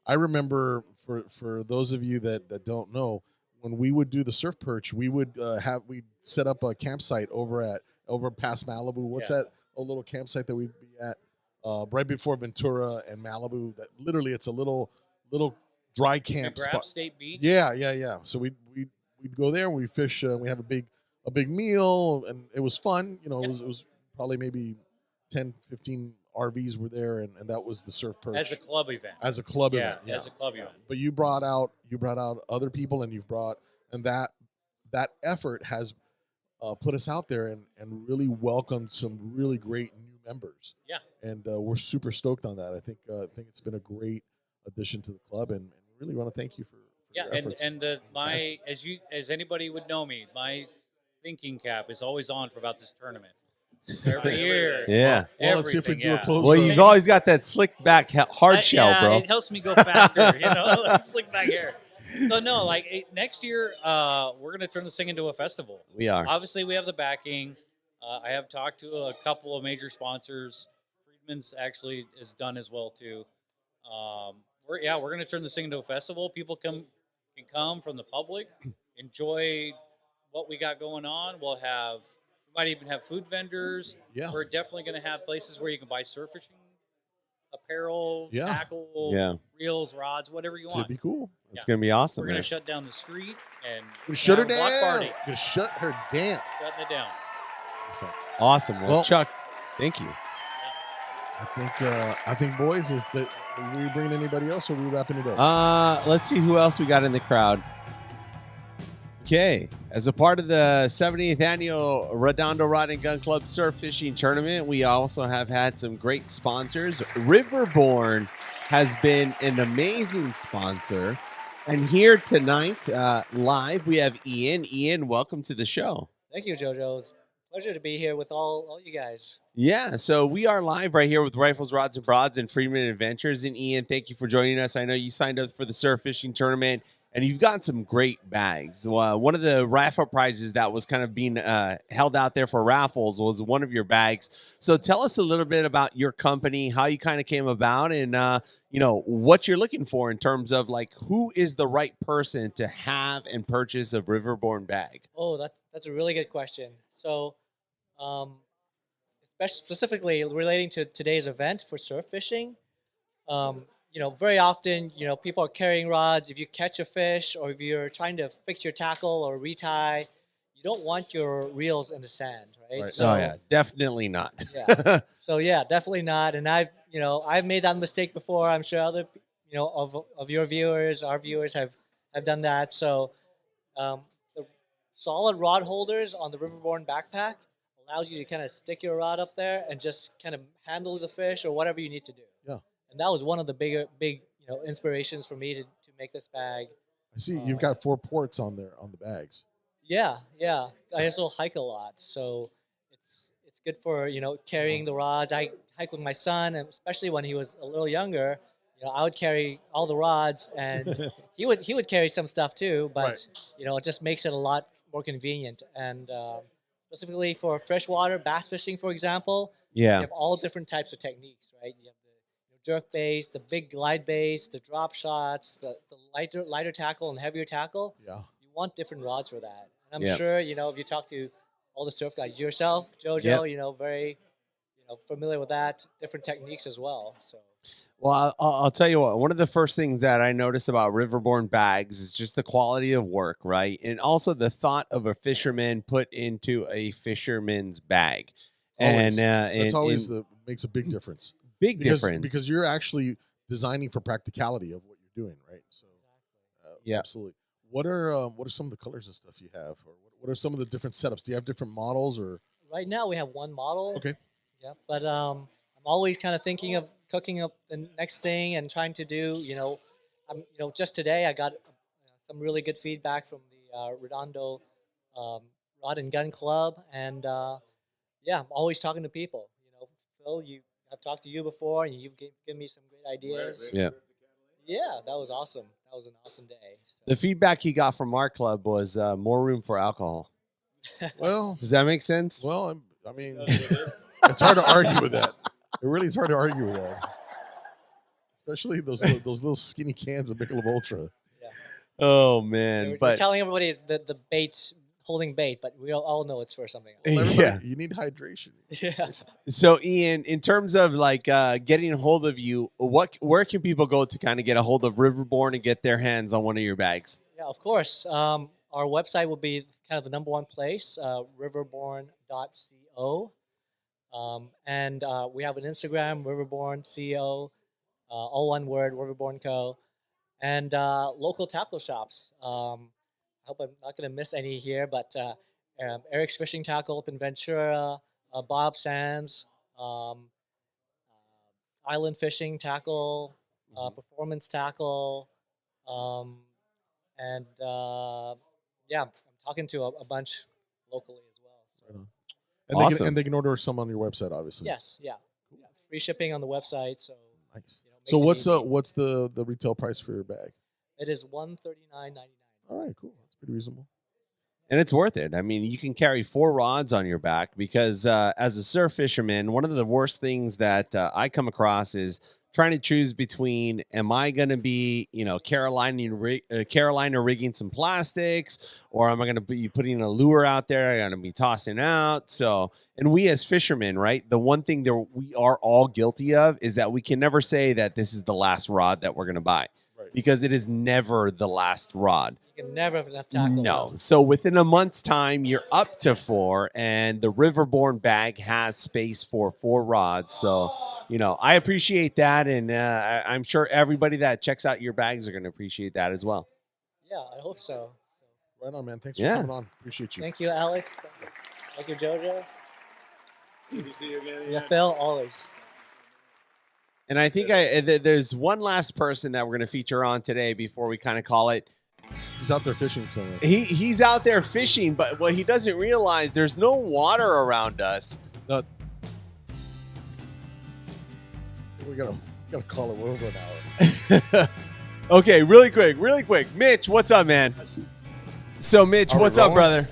I remember for those of you that don't know, when we would do the surf perch, we would we'd set up a campsite over past Malibu. What's that? A little campsite that we'd be at right before Ventura and Malibu. That literally it's a little dry camp McGrath spot. State Beach. Yeah. So we'd go there and we fish. We have a big meal and it was fun. It was probably maybe 10, 15 RVs were there and that was the surf perch As a club event. as a club event. Yeah. As a club event. But you brought out other people and that effort has put us out there and really welcomed some really great new members. Yeah. And we're super stoked on that. I think it's been a great addition to the club and really want to thank you for Yeah, your efforts. and my as anybody would know me, my thinking cap is always on for about this tournament. Every year. Yeah. Well, let's see if we everything, do a close Well, up. you've always got that slick back hard shell, yeah, bro. It helps me go faster, slick back hair. So no, next year, we're gonna turn this thing into a festival. We are. Obviously, we have the backing. I have talked to a couple of major sponsors. Friedman's actually is done as well too. We're going to turn this thing into a festival. People can come from the public, enjoy what we got going on. We might even have food vendors. Yeah. We're definitely going to have places where you can buy surf fishing apparel, Yeah. tackle, Yeah. reels, rods, whatever you Could want. be cool. It's gonna be awesome. We're going Man. to shut down the street and Shut her have a block down. party. Gonna shut her down. Shutting it down. Awesome. Well, Chuck, thank you. I think, boys, if we bring anybody else, or are we wrapping it up? Let's see who else we got in the crowd. Okay, as a part of the 70th annual Redondo Rod Gun Club surf fishing tournament, we also have had some great sponsors. Riverborn has been an amazing sponsor. And here tonight, live, we have Ian. Ian, welcome to the show. Thank you, Jojo. It's a pleasure to be here with all you guys. Yeah, so we are live right here with Rifles, Rods, and Broads and Friedman Adventures. And Ian, thank you for joining us. I know you signed up for the surf fishing tournament, and you've got some great bags. One of the raffle prizes that was kind of being held out there for raffles was one of your bags. So tell us a little bit about your company, how you kind of came about, and what you're looking for in terms of like who is the right person to have and purchase a Riverborn bag. Oh, that's a really good question. So, specifically relating to today's event for surf fishing, very often, people are carrying rods. If you catch a fish or if you're trying to fix your tackle or retie, you don't want your reels in the sand, right? So, Oh, yeah, definitely not. yeah. So yeah, definitely not. And I've made that mistake before. I'm sure other, of your viewers, our viewers have done that. So, the solid rod holders on the Riverborn backpack allows you to kind of stick your rod up there and just kind of handle the fish or whatever you need to do. Yeah. And that was one of the big inspirations for me to make this bag. I see you've got 4 ports on there on the bags. Yeah. I also hike a lot, so it's good for carrying the rods. I hike with my son, and especially when he was a little younger, I would carry all the rods, and he would carry some stuff too. But it just makes it a lot more convenient. And specifically for freshwater bass fishing, for example, you have all different types of techniques, right? You have the jerk base, the big glide base, the drop shots, the lighter tackle and heavier tackle. Yeah. You want different rods for that. And I'm sure, if you talk to all the surf guys, yourself, Jojo, very, familiar with that, different techniques as well. So. Well, I'll tell you what, one of the first things that I noticed about Riverborn bags is just the quality of work, right? And also the thought of a fisherman put into a fisherman's bag. Always. And that's always makes a big difference. Difference. Because you're actually designing for practicality of what you're doing, right? So, absolutely. What are some of the colors and stuff you have, or what are some of the different setups? Do you have different models, or right now we have one model? Okay. Yeah, but I'm always kind of thinking of cooking up the next thing and trying to do. Just today I got some really good feedback from the Redondo Rod and Gun Club, and I'm always talking to people. Phil, I've talked to you before, and you've given me some great ideas. Yeah. Yeah, that was awesome. That was an awesome day. So. The feedback you got from our club was more room for alcohol. Well, does that make sense? Well, I mean, it's hard to argue with that. It really is hard to argue with that, especially those little skinny cans of Michelob Ultra. Yeah. Oh man! We're telling everybody it's the bait. Holding bait, but we all know it's for something else. Yeah, you need hydration. Yeah. So, Ian, in terms of like getting a hold of you, where can people go to kind of get a hold of Riverborn and get their hands on one of your bags? Yeah, of course. Our website will be kind of the number one place, riverborn.co. And we have an Instagram, riverborn.co, all one word, Riverborn Co. And local tackle shops. I hope I'm not going to miss any here, but Eric's Fishing Tackle up in Ventura, Bob Sands, Island Fishing Tackle, Performance Tackle, and I'm talking to a bunch locally as well. So. And they can order some on your website, obviously. Yes, yeah. Free shipping on the website. So nice. So what's the retail price for your bag? It is $139.99. All right, cool. That's pretty reasonable. And it's worth it. I mean, you can carry 4 rods on your back because as a surf fisherman, one of the worst things that I come across is trying to choose between, am I going to be, Carolina rigging some plastics, or am I going to be putting a lure out there? I'm going to be tossing out. So, and we as fishermen, right? The one thing that we are all guilty of is that we can never say that this is the last rod that we're going to buy. Because it is never the last rod. You can never have enough tackle. No. So within a month's time, you're up to 4, and the Riverborn bag has space for 4 rods. So, I appreciate that, and I'm sure everybody that checks out your bags are going to appreciate that as well. Yeah, I hope so. Right on, man. Thanks for coming on. Appreciate you. Thank you, Alex. Thank you, Jojo. Good to see you again. Yeah, Phil, always. And I think there's one last person that we're going to feature on today before we kind of call it. He's out there fishing somewhere. He's out there fishing, but what he doesn't realize, there's no water around us. No. We gotta call it. We're over an hour. Okay, really quick. Mitch, what's up, man? So, Mitch, what's up, brother?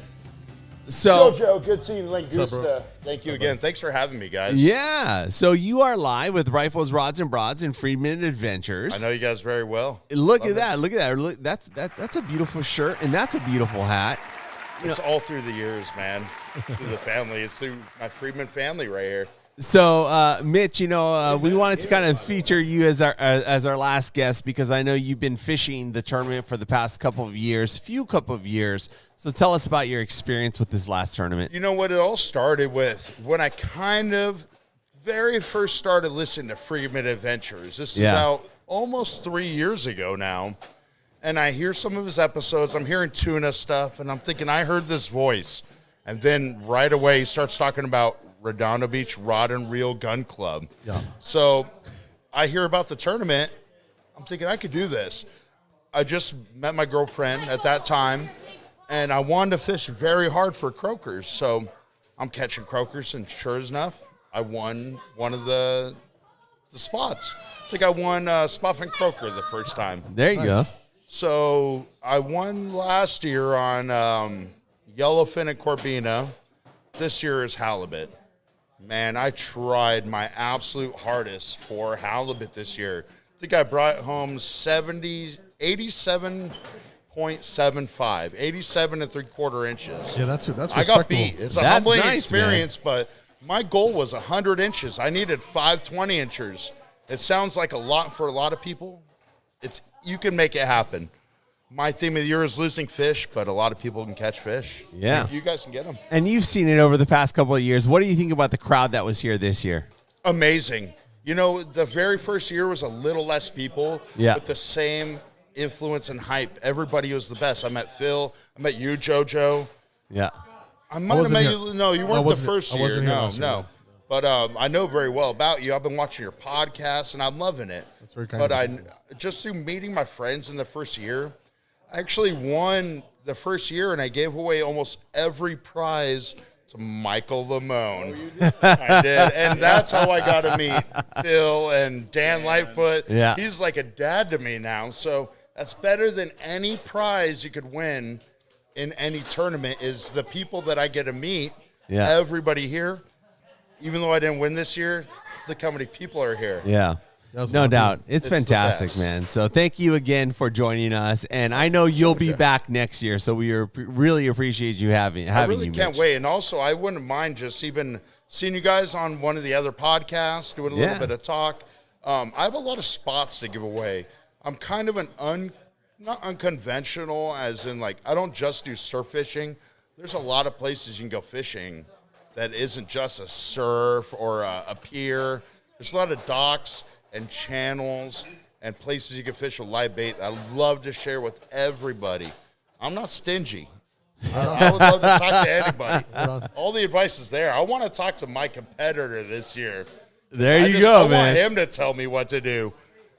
So, Jojo, good seeing you, up, bro? Langosta. Thank you again. Thanks for having me, guys. yeah. So you are live with Rifles, Rods, and Broads and Friedman Adventures. I know you guys very well. Look at that. Look, that's a beautiful shirt, and that's a beautiful hat. It's all through the years, man. Through the family. It's through my Friedman family right here. So, Mitch, we wanted to kind of feature you as our last guest because I know you've been fishing the tournament for the past couple of years. So tell us about your experience with this last tournament. You know what? It all started with when I kind of very first started listening to Friedman Adventures. This is about almost 3 years ago now. And I hear some of his episodes. I'm hearing tuna stuff, and I'm thinking, I heard this voice. And then right away he starts talking about Redondo Beach Rod and Reel Gun Club. Yeah. So I hear about the tournament. I'm thinking I could do this. I just met my girlfriend at that time, and I wanted to fish very hard for croakers. So I'm catching croakers, and sure enough, I won one of the spots. I think I won Spoffin Croaker the first time. There you go. So I won last year on yellowfin and corbina. This year is halibut. Man, I tried my absolute hardest for halibut this year. I think I brought home 87.75, 87 3/4 inches. Yeah, that's I got beat. It's a humbling experience, man. but my goal was 100 inches. I needed 520 inches. It sounds like a lot for a lot of people. You can make it happen. My theme of the year is losing fish, but a lot of people can catch fish. Yeah. You guys can get them. And you've seen it over the past couple of years. What do you think about the crowd that was here this year? Amazing. The very first year was a little less people, but the same influence and hype. Everybody was the best. I met Phil. I met you, Jojo. Yeah. I might have met you. No, you weren't the first year. No. But I know very well about you. I've been watching your podcast, and I'm loving it. That's very kind of you. Just through meeting my friends in the first year, I actually won the first year, and I gave away almost every prize to Michael Lamone. I did, and that's how I got to meet Phil and Dan Lightfoot. Yeah. He's like a dad to me now, so that's better than any prize you could win in any tournament is the people that I get to meet. Yeah. Everybody here, even though I didn't win this year, look how many people are here. Yeah. No doubt. It's the fantastic, best. man. So thank you again for joining us. And I know you'll be back next year, so we really appreciate you having I really you, can't Mitch. wait. And also, I wouldn't mind just even seeing you guys on one of the other podcasts, doing a little bit of talk. I have a lot of spots to give away. I'm kind of not unconventional, as in, like, I don't just do surf fishing. There's a lot of places you can go fishing that isn't just a surf or a pier. There's a lot of docks and channels and places you can fish with live bait that I love to share with everybody. I'm not stingy. I would love to talk to anybody. All the advice is there. I want to talk to my competitor this year. There you go, I man. want him to tell me what to do.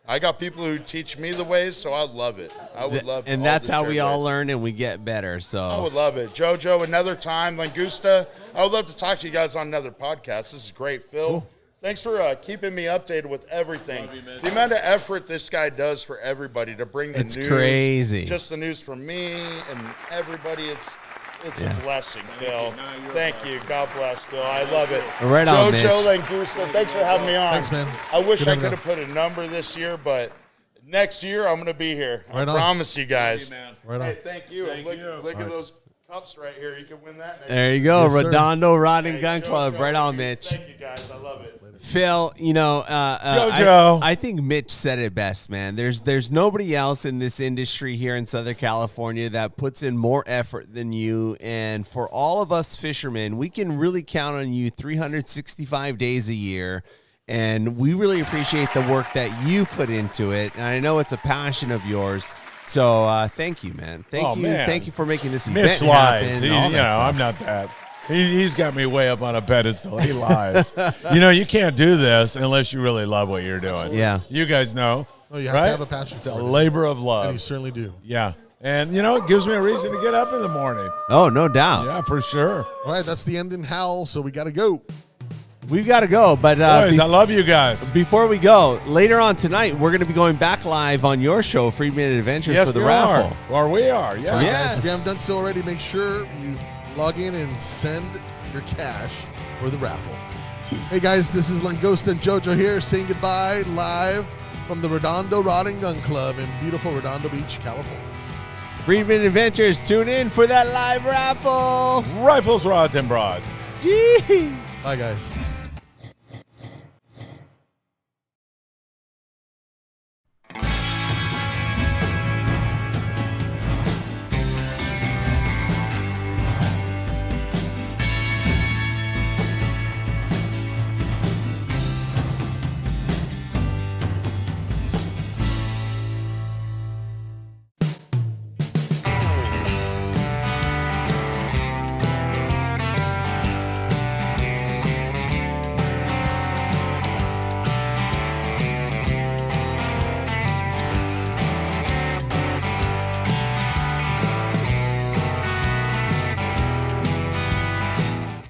I got people who teach me the ways, so I love it. I would love it. And that's how we all learn and we get better. So I would love it. Jojo, another time. Langosta, I would love to talk to you guys on another podcast. This is great. Phil, cool. Thanks for keeping me updated with everything. The amount of effort this guy does for everybody to bring the news. It's crazy. Just the news from me and everybody. It's a blessing, Phil. Thank you. God bless, Phil. I love it. Right on, Mitch. Jojo and Langosta, thanks for having me on. Thanks, man. I wish Good I having could have put a number this year, but next year I'm going to be here. Right I on. promise you guys. Right on. Hey, thank you. Look at those cups right here. You can win that next There you go, Yes, sir. Redondo Rod Hey, Gun Club. Jojo, Right on, Mitch. Thank you, guys. I love it. Phil, Jojo. I think Mitch said it best, man. There's nobody else in this industry here in Southern California that puts in more effort than you. And for all of us fishermen, we can really count on you 365 days a year. And we really appreciate the work that you put into it. And I know it's a passion of yours. So thank you, man. Thank you. Man. Thank you for making this Mitch event lies. happen. He, all that stuff. I'm not that. He's got me way up on a pedestal. He lies. You can't do this unless you really love what you're doing. Yeah. You guys know. Oh, you have right? to have a passion It's a for it. labor of And you love. certainly do. Yeah. And, it gives me a reason to get up in the morning. Oh, no doubt. Yeah, for sure. All right, that's the end in Howl, so we got to go. We've got to go. But Boys, I love you guys. before we go, later on tonight, we're going to be going back live on your show, Friedman Adventures, Yes, for the we raffle. are. Or we are. Yeah. All right, Yes. guys, if you haven't done so already, make sure you log in and send your cash for the raffle. Hey, guys, this is Langosta and Jojo here saying goodbye live from the Redondo Rod Gun Club in beautiful Redondo Beach, California. Friedman Adventures, tune in for that live raffle. Rifles, rods, and broads. Gee. Bye, guys.